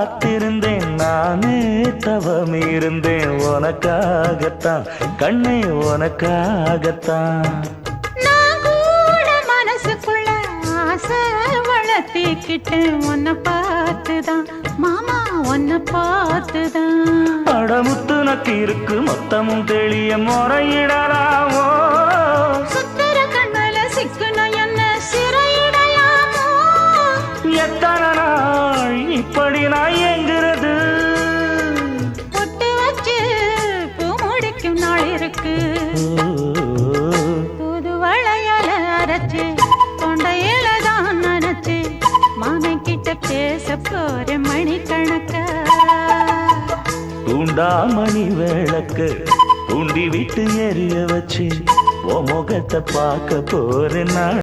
காத்திருந்தேன் நானே தவம் இருந்தேன் உனக்காகத்தான் கண்ணே உனக்காகத்தான். நான் கூட மனசுக்குள்ள ஆசை வளர்த்திக்கிட்டேன் உன்னை பார்த்துதான் மாமா உன்னை பார்த்துதான். அடமுத்து நக்கு இருக்கு மொத்தமும் தெளிய முறையிடலாமோ சுத்தர கண்மல சிக்கணும் என்ன சிறையிடலாமோ. எத்தனை நாள் இப்படி நான் எங்கிறது பொட்டு வச்சு பூ முடிக்கும் நாள் இருக்கு. புது வளையல அரைச்சு தொண்டையில தான் நினைச்சு மாமன் கிட்ட பேச போற மணிக்கணக்க. தூண்டாமணி விளக்கு தூண்டி விட்டு எரிய வச்சு உன் முகத்தை பார்க்க போறேன் நான்.